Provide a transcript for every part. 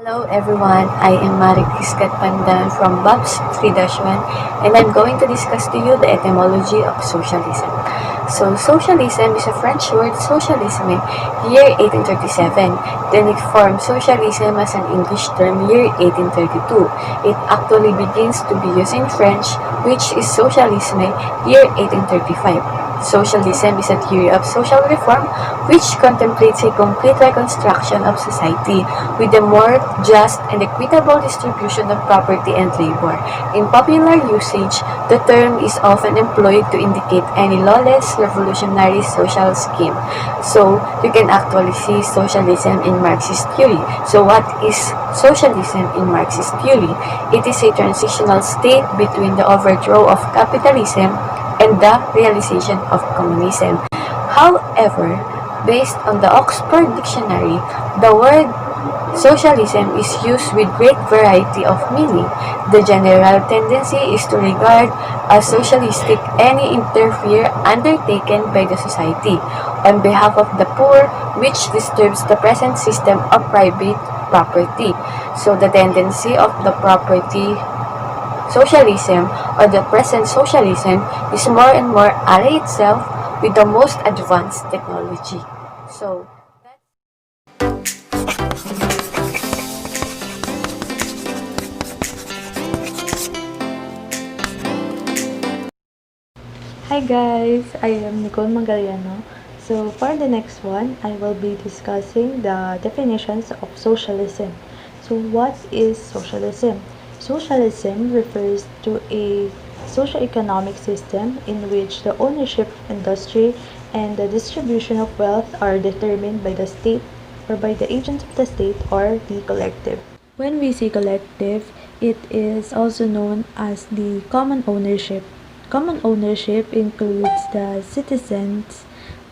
Hello everyone, I am GATPANDAN from BAPS 3-1 and I'm going to discuss to you the etymology of socialism. So, socialism is a French word socialisme, year 1837. Then it formed socialism as an English term year 1832. It actually begins to be used in French, which is socialisme, year 1835. Socialism is a theory of social reform which contemplates a complete reconstruction of society with a more just and equitable distribution of property and labor. In popular usage, the term is often employed to indicate any lawless, revolutionary social scheme. So, you can actually see socialism in Marxist theory. So, what is socialism in Marxist theory? It is a transitional state between the overthrow of capitalism and the realization of communism. However, based on the Oxford Dictionary, the word socialism is used with great variety of meaning. The general tendency is to regard as socialistic any interfere undertaken by the society on behalf of the poor which disturbs the present system of private property. So the tendency of the property socialism or the present socialism is more and more ally itself with the most advanced technology. So, Hi guys, I am Nicole MANGALLENO. So for the next one, I will be discussing the definitions of socialism. So what is socialism? Socialism refers to a socio-economic system in which the ownership of industry and the distribution of wealth are determined by the state or by the agents of the state or the collective. When we say collective, it is also known as the common ownership. Common ownership includes the citizens,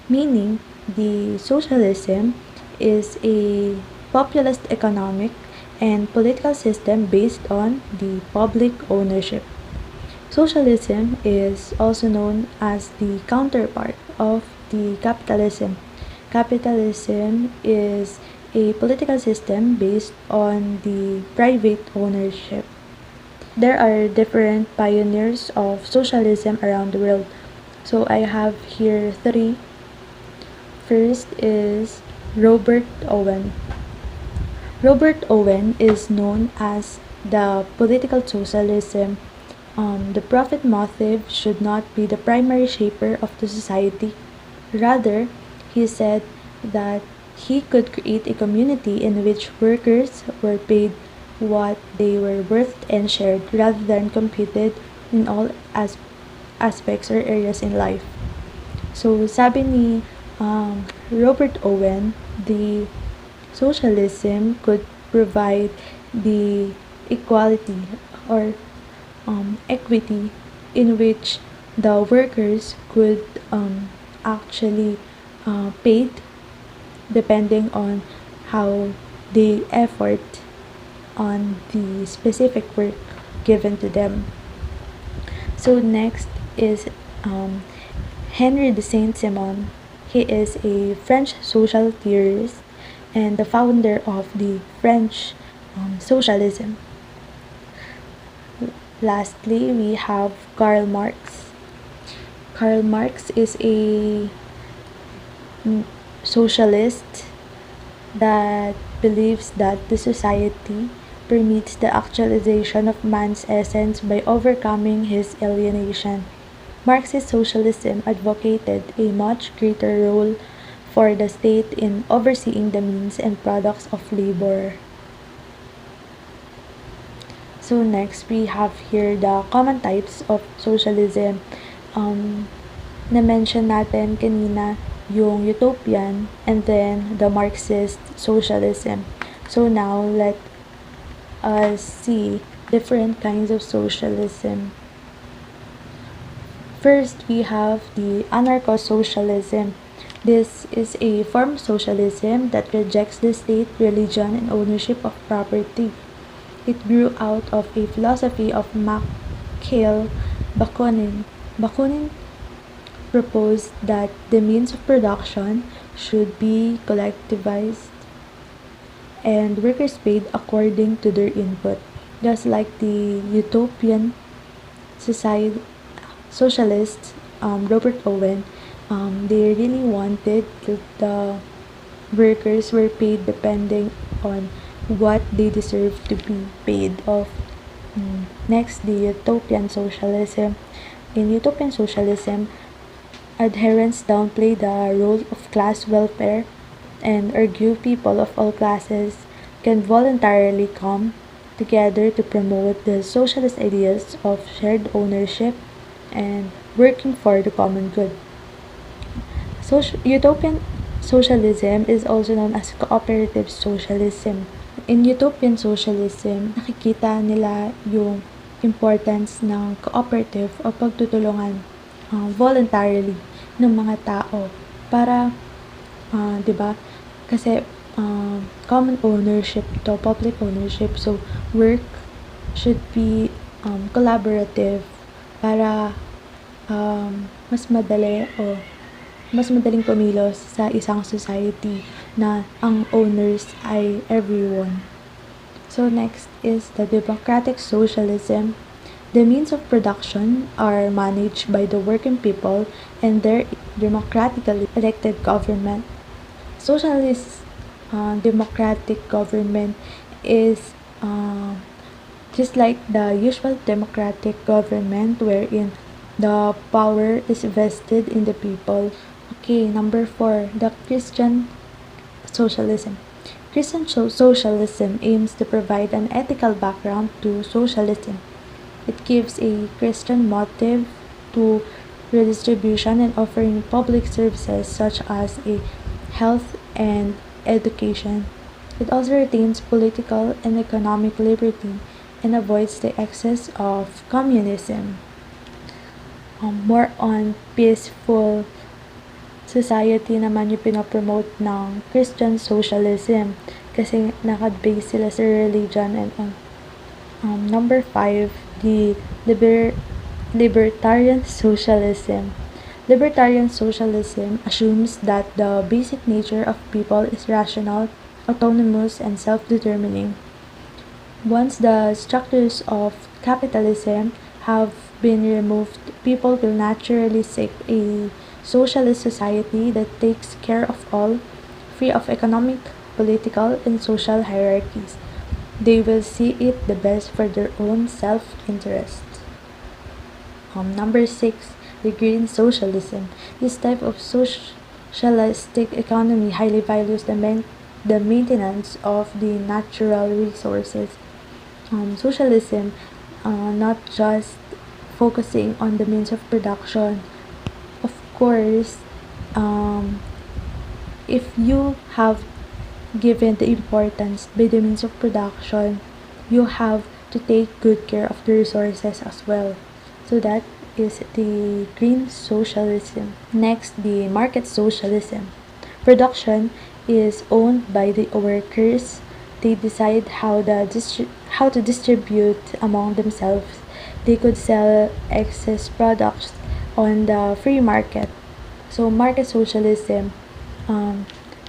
meaning the socialism is a populist economic and political system based on the public ownership. Socialism is also known as the counterpart of the capitalism. Capitalism is a political system based on the private ownership. There are different pioneers of socialism around the world. So I have here three. First is Robert Owen. Robert Owen is known as the political socialism. The profit motive should not be the primary shaper of the society. Rather, he said that he could create a community in which workers were paid what they were worth and shared rather than competed in all aspects or areas in life. So, sabi ni Robert Owen, the socialism could provide the equality or equity in which the workers could actually paid depending on how they effort on the specific work given to them. So next is Henry de Saint-Simon. He is a French social theorist and the founder of the French socialism. Lastly, we have Karl Marx. Karl Marx is a socialist that believes that the society permits the actualization of man's essence by overcoming his alienation. Marxist socialism advocated a much greater role for the state in overseeing the means and products of labor. So next, we have here the common types of socialism. Na-mention natin kanina yung utopian and then the Marxist socialism. So now, let us see different kinds of socialism. First, we have the anarcho-socialism. This is a form of socialism that rejects the state, religion, and ownership of property. It grew out of a philosophy of Mikhail Bakunin. Bakunin proposed that the means of production should be collectivized and workers paid according to their input. Just like the utopian society socialists, Robert Owen, they really wanted that the workers were paid depending on what they deserve to be paid of. Next, the utopian socialism. In utopian socialism, adherents downplay the role of class welfare and argue people of all classes can voluntarily come together to promote the socialist ideas of shared ownership and working for the common good. Utopian socialism is also known as cooperative socialism. In utopian socialism, nakikita nila yung importance ng cooperative o pagtutulungan voluntarily ng mga tao para 'di ba? Kasi common ownership to, public ownership. So work should be collaborative para mas madali o mas madaling kumilos sa isang society na ang owners ay everyone. So next is the democratic socialism. The means of production are managed by the working people and their democratically elected government. Socialist democratic government is just like the usual democratic government wherein the power is vested in the people. Okay, number 4, the Christian socialism. Christian socialism aims to provide an ethical background to socialism. It gives a Christian motive to redistribution and offering public services such as a health and education. It also retains political and economic liberty and avoids the excess of communism. More on peaceful society naman yung pinopromote ng Christian socialism kasi nakabase sila sa religion and number 5, the libertarian socialism. Libertarian socialism assumes that the basic nature of people is rational, autonomous, and self-determining. Once the structures of capitalism have been removed, people will naturally seek a socialist society that takes care of all, free of economic, political, and social hierarchies. They will see it the best for their own self-interest. Number 6, the green socialism. This type of socialistic economy highly values the maintenance of the natural resources. Socialism not just focusing on the means of production. Of course, if you have given the importance by the means of production, you have to take good care of the resources as well. So that is the green socialism. Next, the market socialism. Production is owned by the workers. They decide how to distribute among themselves. They could sell excess products on the free market. So market socialism,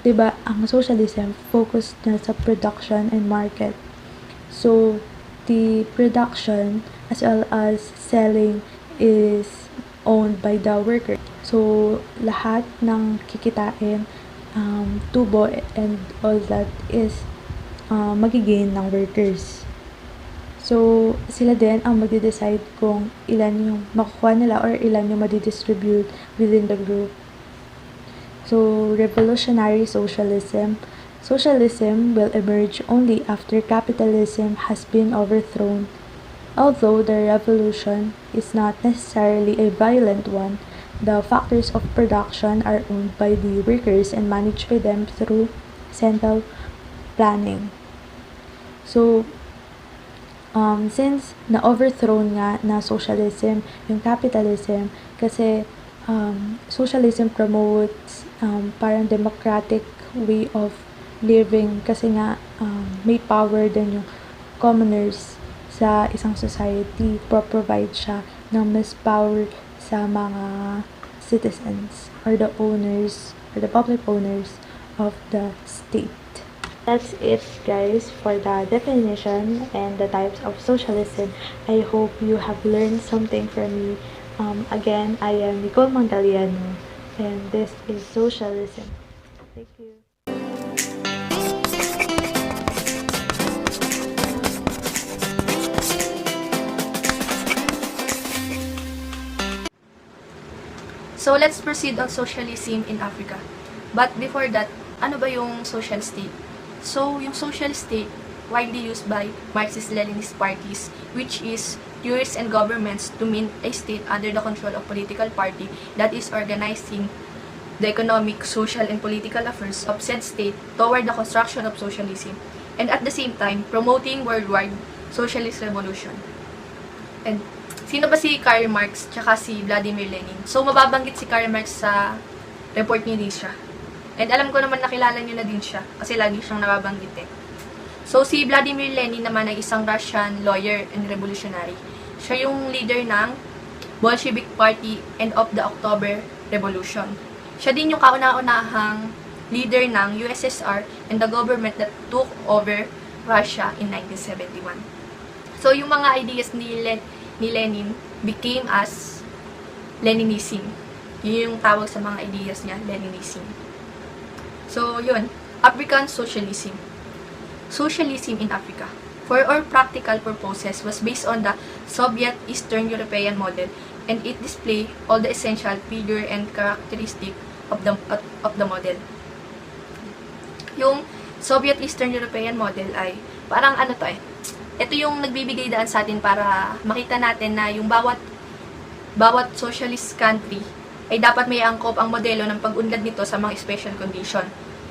'di ba, ang socialism focused na sa production and market. So the production as well as selling is owned by the worker. So lahat ng kikitain, tubo and all that is magigain ng workers. So, sila din ang magde-decide kung ilan yung makukuha nila or ilan yung madidistribute within the group. So, revolutionary socialism. Socialism will emerge only after capitalism has been overthrown. Although the revolution is not necessarily a violent one, the factors of production are owned by the workers and managed by them through central planning. So, since na-overthrown nga na socialism yung capitalism kasi socialism promotes parang democratic way of living kasi nga may power din yung commoners sa isang society, provide siya ng mas power sa mga citizens or the owners or the public owners of the state. That's it, guys, for the definition and the types of socialism. I hope you have learned something from me. Again, I am Nicole Mangalliano, and this is Socialism. Thank you. So let's proceed on socialism in Africa. But before that, ano ba yung social state? So yung social state, widely used by Marxist-Leninist parties, which is theories and governments to mean a state under the control of political party that is organizing the economic, social, and political affairs of said state toward the construction of socialism, and at the same time, promoting worldwide socialist revolution. And sino ba si Karl Marx tsaka si Vladimir Lenin? So, mababanggit si Karl Marx sa report ni Nisha. And alam ko naman nakilala niyo na din siya kasi lagi siyang nababanggit eh. So, si Vladimir Lenin naman ay isang Russian lawyer and revolutionary. Siya yung leader ng Bolshevik Party and of the October Revolution. Siya din yung kauna-unahang leader ng USSR and the government that took over Russia in 1971. So, yung mga ideas ni Lenin became as Leninism. Yun yung tawag sa mga ideas niya, Leninism. So, yun. African Socialism. Socialism in Africa, for all practical purposes, was based on the Soviet Eastern European model, and it display all the essential figure and characteristic of the model. Yung Soviet Eastern European model ay parang ano to eh. Ito yung nagbibigay daan sa atin para makita natin na yung bawat socialist country ay dapat may angkop ang modelo ng pag-unlad nito sa mga special condition.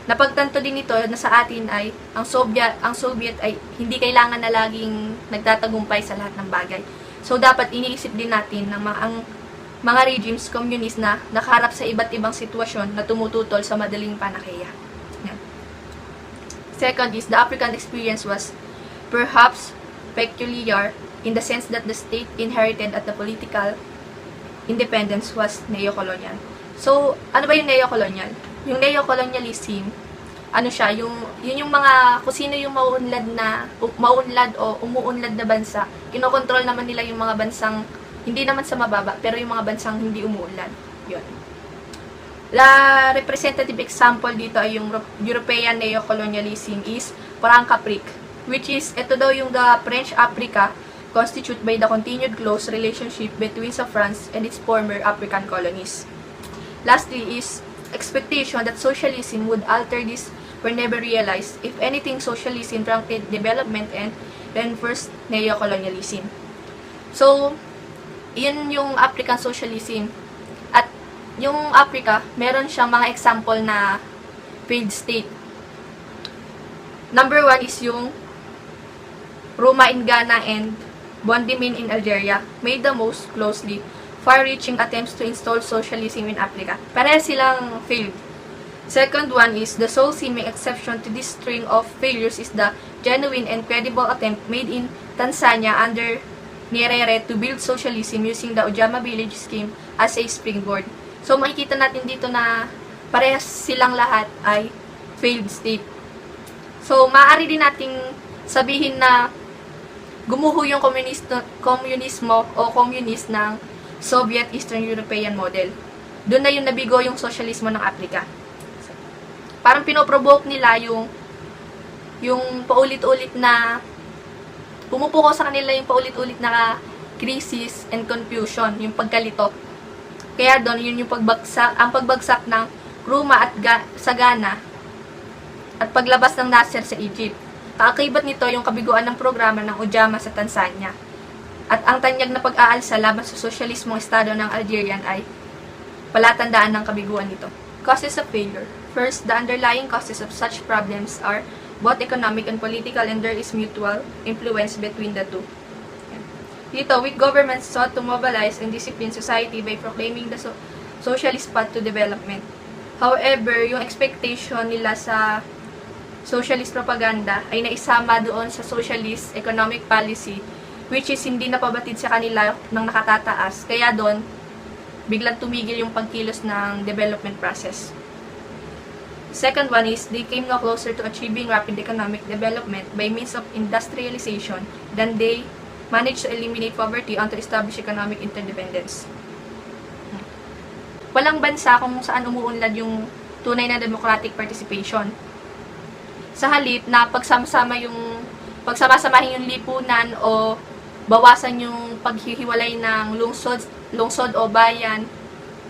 Napagtanto din nito na sa atin ay ang Soviet ay hindi kailangan na laging nagtatagumpay sa lahat ng bagay. So dapat iniisip din natin ng mga regimes communist na nakaharap sa iba't ibang sitwasyon na tumututol sa madaling panakaya. Yan. Second is the African experience was perhaps peculiar in the sense that the state inherited at the political independence was neo-colonial. So, ano ba yung neo-colonial? Yung neo-colonialism, ano siya, yun yung mga, kung sino yung maunlad o umuunlad na bansa, kinokontrol naman nila yung mga bansang, hindi naman sa mababa, pero yung mga bansang hindi umuunlad. Yun. La representative example dito ay yung European neo-colonialism is Franc-Afrique, which is, ito daw yung the French Africa, constituted by the continued close relationship between sa France and its former African colonies. Lastly is expectation that socialism would alter this were never realized. If anything, socialism prompted development and reinforced neo-colonialism. So, yun yung African socialism. At yung Africa, meron siyang mga example na failed state. Number 1 is yung Roma in Ghana and Bondimin in Algeria made the most closely far-reaching attempts to install socialism in Africa. Pareha silang failed. Second one is the sole seeming exception to this string of failures is the genuine and credible attempt made in Tanzania under Nyerere to build socialism using the Ujamaa village scheme as a springboard. So makikita natin dito na parehas silang lahat ay failed state. So maaari din nating sabihin na gumuho yung komunismo o communist ng Soviet Eastern European model. Doon na yung nabigo yung sosyalismo ng Africa. Parang pinoprovoke nila yung paulit-ulit na pumupuko sa kanila yung paulit-ulit na crisis and confusion, yung pagkalito. Kaya doon yun yung ang pagbagsak ng Roma at sa Ghana at paglabas ng Nasser sa Egypt. Kaakibat nito yung kabiguan ng programa ng Ujamaa sa Tanzania. At ang tanyag na pag-aalsa laban sa sosyalismong estado ng Algerian ay palatandaan ng kabiguan nito. Causes of failure. First, the underlying causes of such problems are both economic and political, and there is mutual influence between the two. Dito, weak governments sought to mobilize and discipline society by proclaiming the socialist path to development. However, yung expectation nila sa socialist propaganda ay naisama doon sa socialist economic policy, which is hindi napabatid sa kanila ng nakatataas. Kaya doon, biglang tumigil yung pagkilos ng development process. Second one is they came no closer to achieving rapid economic development by means of industrialization than they managed to eliminate poverty and to establish economic interdependence. Walang bansa kung saan umuunlad yung tunay na democratic participation. Sa halip na pagsama-samahin yung lipunan o bawasan yung paghihiwalay ng lungsod o bayan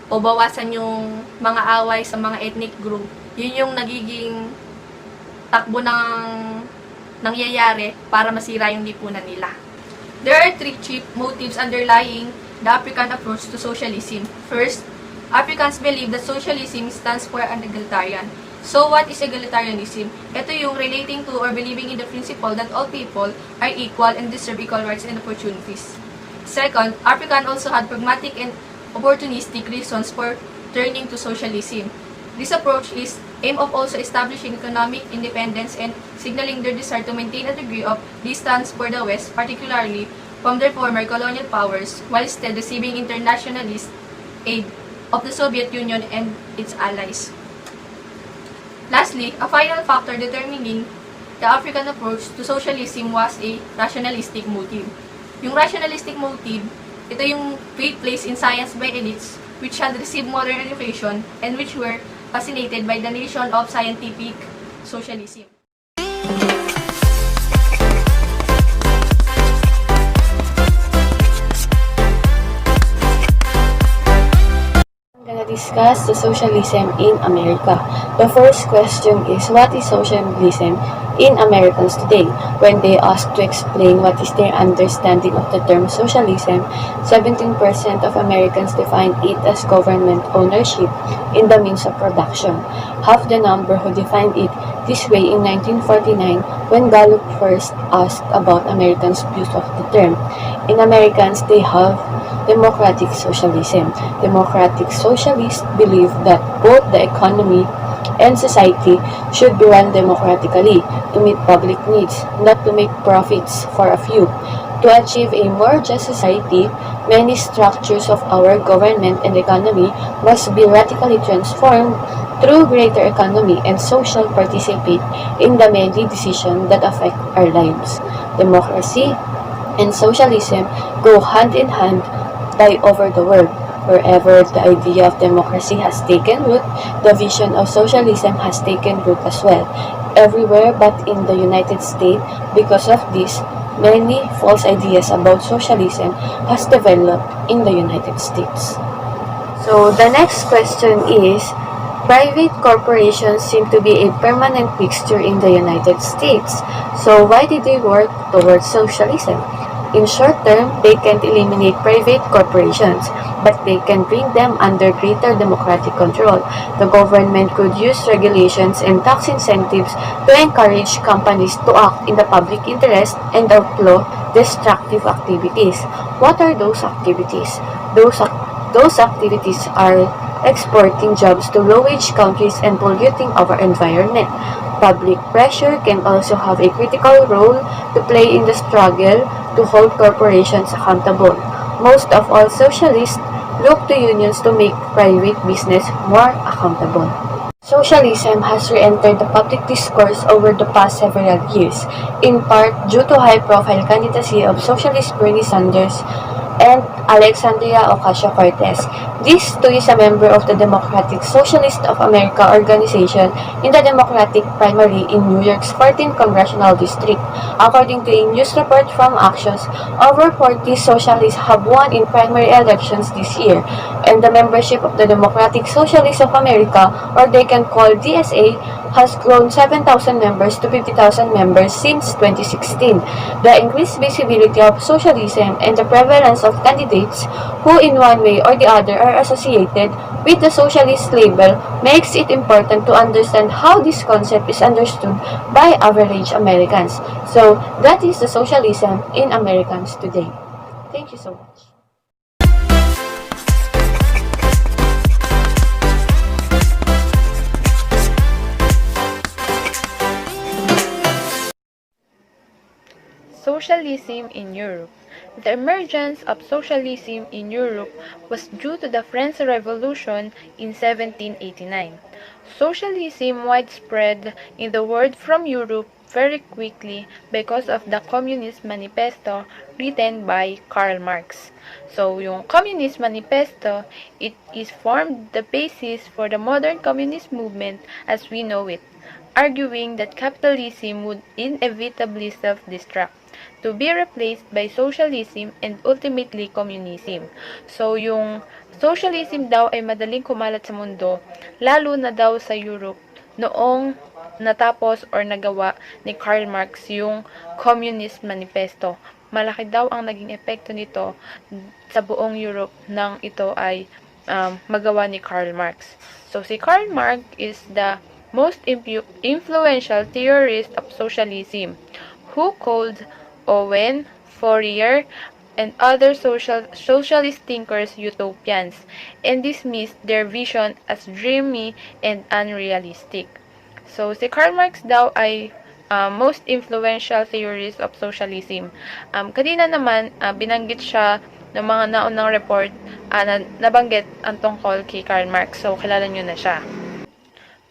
o bawasan yung mga away sa mga ethnic group, yun yung nagiging takbo ng nangyayari para masira yung lipunan nila. There are three chief motives underlying the African approach to socialism. First, Africans believe that socialism stands for an egalitarian. So, what is egalitarianism? Ito yung relating to or believing in the principle that all people are equal and deserve equal rights and opportunities. Second, Africans also had pragmatic and opportunistic reasons for turning to socialism. This approach is aim of also establishing economic independence and signaling their desire to maintain a degree of distance for the West, particularly from their former colonial powers, while still receiving internationalist aid of the Soviet Union and its allies. Lastly, a final factor determining the African approach to socialism was a rationalistic motive. Yung rationalistic motive, ito yung faith placed in science by elites which had received modern education and which were fascinated by the notion of scientific socialism. I'm gonna discuss the socialism in America. The first question is, what is socialism in Americans today? When they asked to explain what is their understanding of the term socialism, 17% of Americans defined it as government ownership in the means of production. Half the number who defined it this way in 1949 when Gallup first asked about Americans' views of the term. In Americans, they have democratic socialism. Democratic socialists believe that both the economy and society should be run democratically to meet public needs, not to make profits for a few. To achieve a more just society, many structures of our government and economy must be radically transformed through greater economy and social participate in the many decisions that affect our lives. Democracy and socialism go hand in hand over the world. Wherever the idea of democracy has taken root, the vision of socialism has taken root as well. Everywhere but in the United States, because of this, many false ideas about socialism has developed in the United States. So the next question is, private corporations seem to be a permanent fixture in the United States. So why did they work towards socialism? In short term, they can't eliminate private corporations, but they can bring them under greater democratic control. The government could use regulations and tax incentives to encourage companies to act in the public interest and outlaw destructive activities. What are those activities? Those activities are exporting jobs to low-wage countries and polluting our environment. Public pressure can also have a critical role to play in the struggle to hold corporations accountable. Most of all, socialists look to unions to make private business more accountable. Socialism has re-entered the public discourse over the past several years, in part due to high-profile candidacy of socialist Bernie Sanders and Alexandria Ocasio-Cortez. This too is a member of the Democratic Socialist of America organization in the Democratic primary in New York's 14th Congressional District. According to a news report from Actions, over 40 socialists have won in primary elections this year, and the membership of the Democratic Socialist of America, or they can call DSA, has grown 7,000 members to 50,000 members since 2016. The increased visibility of socialism and the prevalence of candidates who in one way or the other are associated with the socialist label makes it important to understand how this concept is understood by average Americans. So, that is the socialism in Americans today. Thank you so much. Socialism in Europe. The emergence of socialism in Europe was due to the French Revolution in 1789. Socialism widespread in the world from Europe very quickly because of the Communist Manifesto written by Karl Marx. So, yung Communist Manifesto, it is formed the basis for the modern communist movement as we know it, arguing that capitalism would inevitably self-destruct to be replaced by socialism and ultimately communism. So, yung socialism daw ay madaling kumalat sa mundo, lalo na daw sa Europe, noong natapos or nagawa ni Karl Marx yung Communist Manifesto. Malaki daw ang naging epekto nito sa buong Europe nang ito ay magawa ni Karl Marx. So, si Karl Marx is the most influential theorist of socialism, who called Owen, Fourier, and other socialist thinkers utopians, and dismissed their vision as dreamy and unrealistic. So, si Karl Marx daw ay most influential theorist of socialism. Kanina naman, binanggit siya ng mga naunang report na nabanggit ang tungkol kay Karl Marx. So, kilala nyo na siya.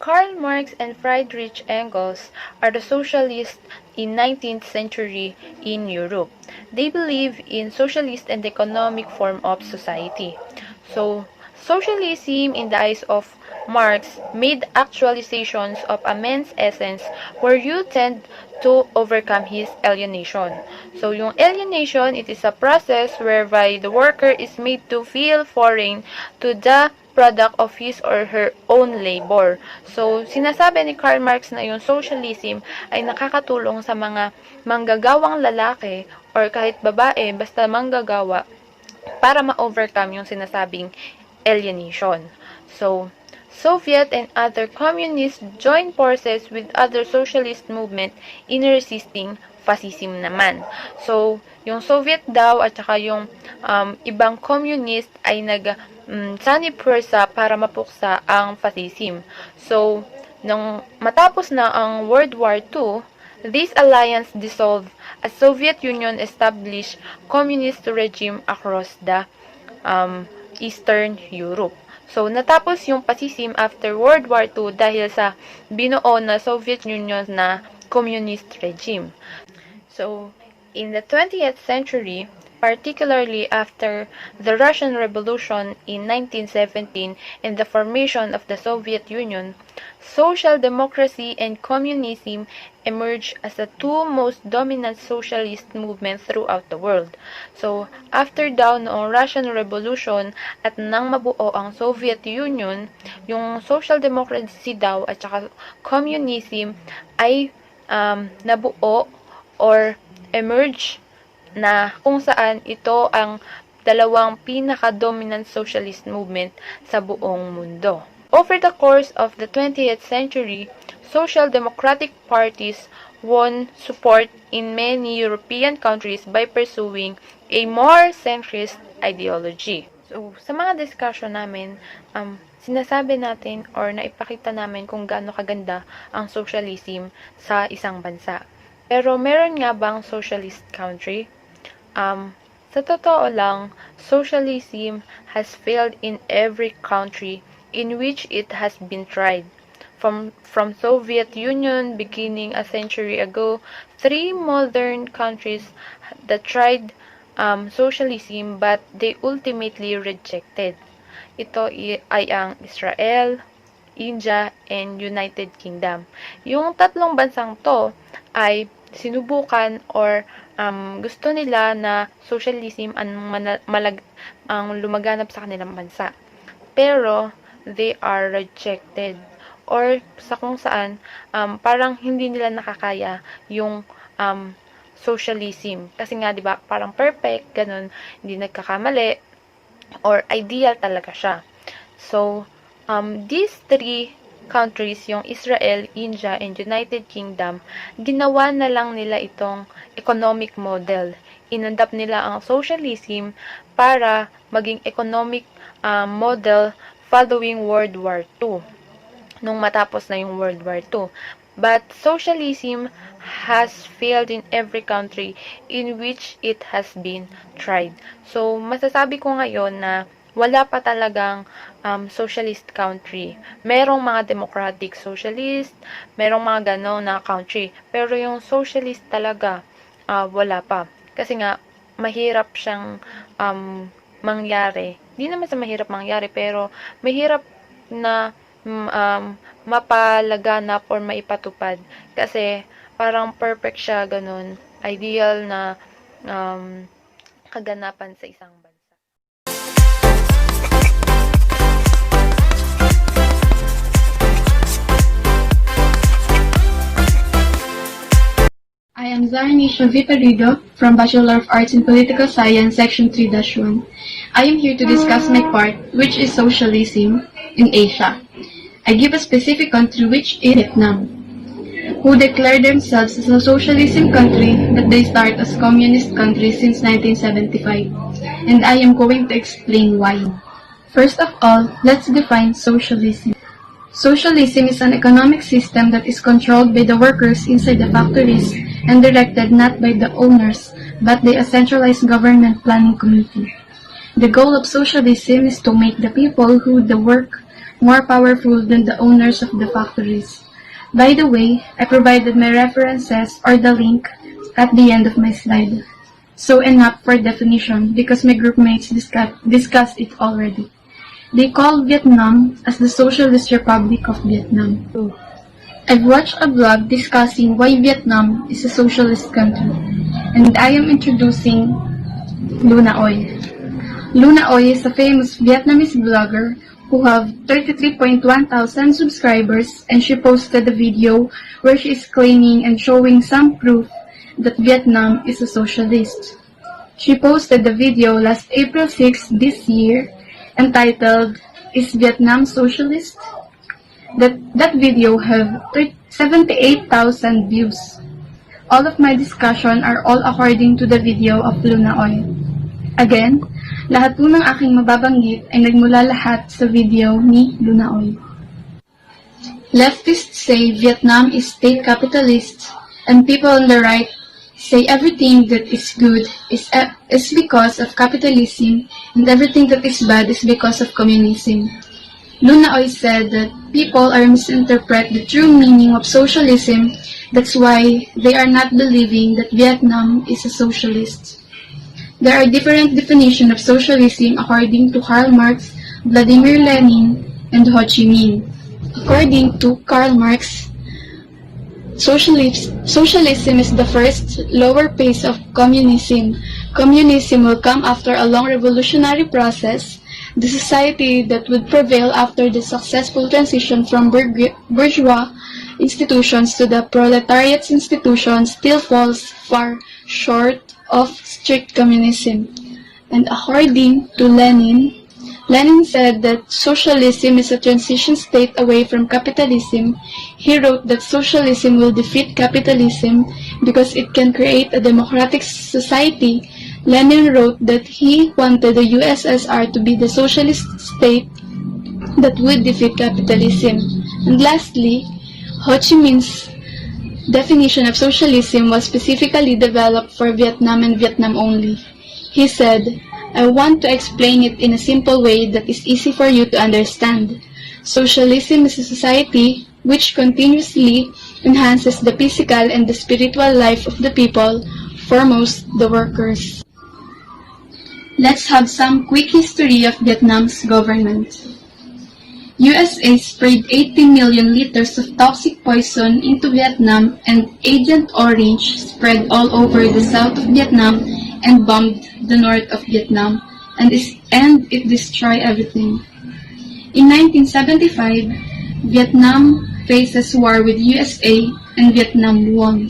Karl Marx and Friedrich Engels are the socialists in 19th century in Europe. They believe in socialist and economic form of society. So, socialism in the eyes of Marx made actualizations of a man's essence where you tend to overcome his alienation. So, yung alienation, it is a process whereby the worker is made to feel foreign to the product of his or her own labor. So, sinasabi ni Karl Marx na yung socialism ay nakakatulong sa mga manggagawang lalaki or kahit babae, basta manggagawa, para ma-overcome yung sinasabing alienation. So, Soviet and other communists joined forces with other socialist movement in resisting fascism naman. So, yung Soviet daw at saka yung ibang communist ay sanipwersa para mapuksa ang fascism. So, nung matapos na ang World War II, this alliance dissolved as Soviet Union established communist regime across the Eastern Europe. So, natapos yung fascism after World War II dahil sa binuo na Soviet Union na communist regime. So, in the 20th century, particularly after the Russian Revolution in 1917 and the formation of the Soviet Union, social democracy and communism emerged as the two most dominant socialist movements throughout the world. So, after daw noong Russian Revolution at nang mabuo ang Soviet Union, yung social democracy daw at saka communism ay nabuo or emerge na kung saan ito ang dalawang pinaka-dominant socialist movement sa buong mundo. Over the course of the 20th century, social democratic parties won support in many European countries by pursuing a more centrist ideology. So, sa mga discussion namin, sinasabi natin or naipakita namin kung gaano kaganda ang socialism sa isang bansa. Pero meron nga bang socialist country? Sa totoo lang, socialism has failed in every country in which it has been tried. From Soviet Union beginning a century ago, 3 modern countries that tried socialism but they ultimately rejected. Ito ay ang Israel, India, and United Kingdom. Yung tatlong bansang to ay sinubukan or gusto nila na socialism ang lumaganap sa kanilang bansa. Pero, they are rejected. Or, sa kung saan, parang hindi nila nakakaya yung socialism. Kasi nga, di ba, parang perfect, ganun, hindi nagkakamali, or ideal talaga siya. So, these 3 countries, yung Israel, India, and United Kingdom, ginawa na lang nila itong economic model. Inadapt nila ang socialism para maging economic model following World War II. Nung matapos na yung World War II. But socialism has failed in every country in which it has been tried. So, masasabi ko ngayon na wala pa talagang socialist country. Merong mga democratic socialist, merong mga gano'n na country. Pero yung socialist talaga, wala pa. Kasi nga, mahirap siyang mangyari. Hindi naman sa mahirap mangyari, pero mahirap na mapalaganap or maipatupad. Kasi parang perfect siya, ganun. Ideal na kaganapan sa isang bansa. I am Zarnisha PERIDO from Bachelor of Arts in Political Science, Section 3-1. I am here to discuss my part, which is socialism in Asia. I give a specific country, which is Vietnam, who declare themselves as a socialism country, but they start as communist country since 1975. And I am going to explain why. First of all, let's define socialism. Socialism is an economic system that is controlled by the workers inside the factories and directed not by the owners, but by a centralized government planning committee. The goal of socialism is to make the people who do the work more powerful than the owners of the factories. By the way, I provided my references or the link at the end of my slide. So enough for definition because my groupmates discussed it already. They call Vietnam as the Socialist Republic of Vietnam. I've watched a blog discussing why Vietnam is a socialist country, and I am introducing Luna Oy. Luna Oy is a famous Vietnamese blogger who have 33.1 thousand subscribers, and she posted a video where she is claiming and showing some proof that Vietnam is a socialist. She posted the video last April 6 this year, entitled, "Is Vietnam Socialist?" That video have 78,000 views. All of my discussion are all according to the video of Luna Oy. Again, lahat po ng aking mababanggit ay nagmula lahat sa video ni Luna Oy. Leftists say Vietnam is state capitalist, and people on the right say everything that is good is because of capitalism, and everything that is bad is because of communism. Luna Oy said that people are misinterpret the true meaning of socialism. That's why they are not believing that Vietnam is a socialist. There are different definitions of socialism according to Karl Marx, Vladimir Lenin, and Ho Chi Minh. According to Karl Marx, socialism is the first lower phase of communism. Communism will come after a long revolutionary process. The society that would prevail after the successful transition from bourgeois institutions to the proletariat's institutions still falls far short of strict communism. And according to Lenin, Lenin said that socialism is a transition state away from capitalism. He wrote that socialism will defeat capitalism because it can create a democratic society. Lenin wrote that he wanted the USSR to be the socialist state that would defeat capitalism. And lastly, Ho Chi Minh's definition of socialism was specifically developed for Vietnam and Vietnam only. He said, "I want to explain it in a simple way that is easy for you to understand. Socialism is a society which continuously enhances the physical and the spiritual life of the people, foremost the workers." Let's have some quick history of Vietnam's government. USA sprayed 80 million liters of toxic poison into Vietnam, and Agent Orange spread all over the south of Vietnam and bombed the north of Vietnam, and it destroyed everything. In 1975, Vietnam faces war with USA, and Vietnam won.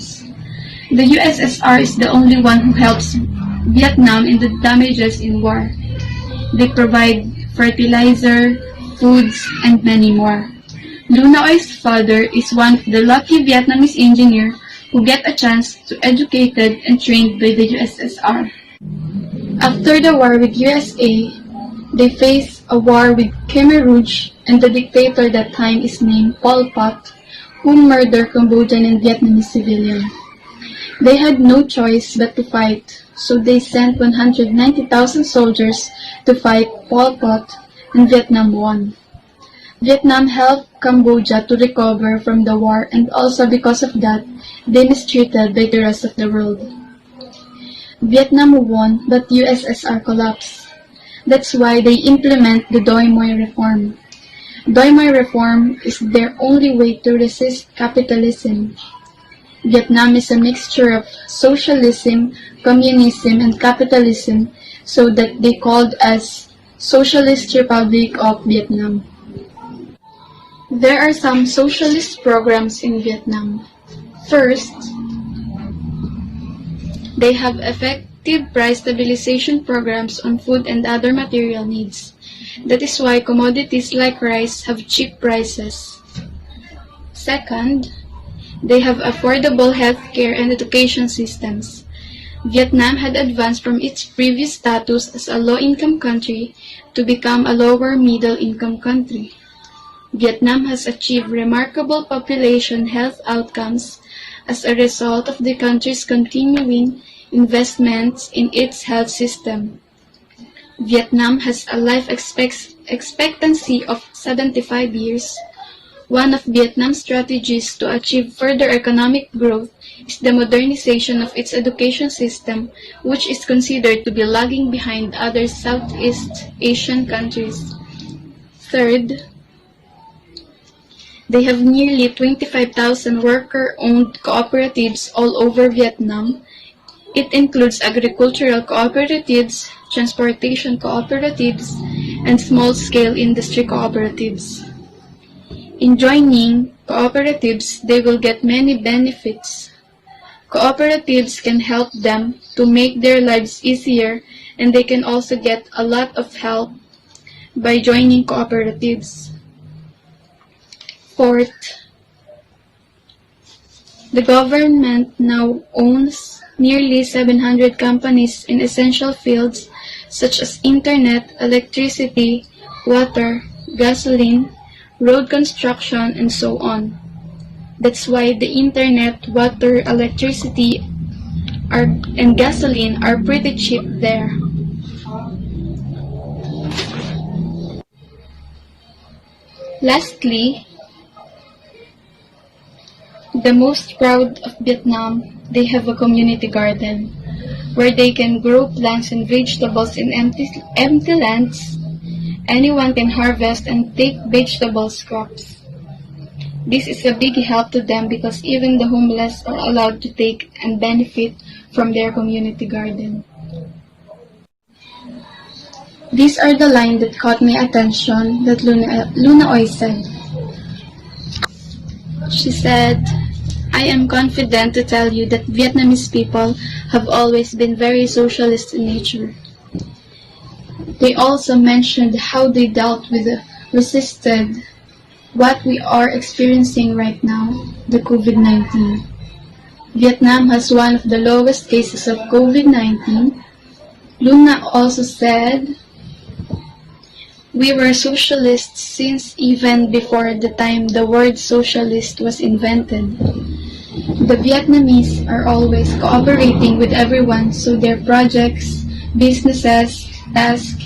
The USSR is the only one who helps Vietnam in the damages in war. They provide fertilizer, foods, and many more. Luna Oy's father is one of the lucky Vietnamese engineers who get a chance to educated and trained by the USSR. After the war with USA, they face a war with Khmer Rouge, and the dictator that time is named Pol Pot, who murdered Cambodian and Vietnamese civilians. They had no choice but to fight, so they sent 190,000 soldiers to fight Pol Pot, and Vietnam won. Vietnam helped Cambodia to recover from the war, and also because of that, they mistreated by the rest of the world. Vietnam won, but USSR collapsed. That's why they implement the Doi Moi reform. Doi Moi reform is their only way to resist capitalism. Vietnam is a mixture of socialism, communism, and capitalism, so that they called as Socialist Republic of Vietnam. There are some socialist programs in Vietnam. First, they have effective price stabilization programs on food and other material needs. That is why commodities like rice have cheap prices. Second, they have affordable healthcare and education systems. Vietnam had advanced from its previous status as a low-income country to become a lower middle-income country. Vietnam has achieved remarkable population health outcomes as a result of the country's continuing investments in its health system. Vietnam has a life expectancy of 75 years. One of Vietnam's strategies to achieve further economic growth is the modernization of its education system, which is considered to be lagging behind other Southeast Asian countries. Third, they have nearly 25,000 worker-owned cooperatives all over Vietnam. It includes agricultural cooperatives, transportation cooperatives, and small-scale industry cooperatives. In joining cooperatives, they will get many benefits. Cooperatives can help them to make their lives easier, and they can also get a lot of help by joining cooperatives. Fourth, the government now owns nearly 700 companies in essential fields such as internet, electricity, water, gasoline, road construction, and so on. That's why the internet, water, electricity, and gasoline are pretty cheap there. Lastly, the most proud of Vietnam, they have a community garden where they can grow plants and vegetables in empty lands. Anyone can harvest and take vegetable scraps. This is a big help to them because even the homeless are allowed to take and benefit from their community garden. These are the lines that caught my attention that Luna Oy said. She said, "I am confident to tell you that Vietnamese people have always been very socialist in nature." They also mentioned how they dealt with resisted what we are experiencing right now, the COVID-19. Vietnam has one of the lowest cases of COVID-19. Luna also said, "We were socialists since even before the time the word socialist was invented. The Vietnamese are always cooperating with everyone, so their projects, businesses, tasks,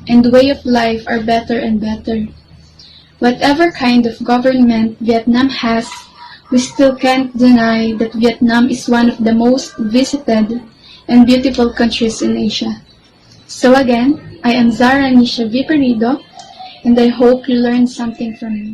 and way of life are better and better. Whatever kind of government Vietnam has, we still can't deny that Vietnam is one of the most visited and beautiful countries in Asia." So again, I am Zara Nisha V. Perido, and I hope you learned something from me.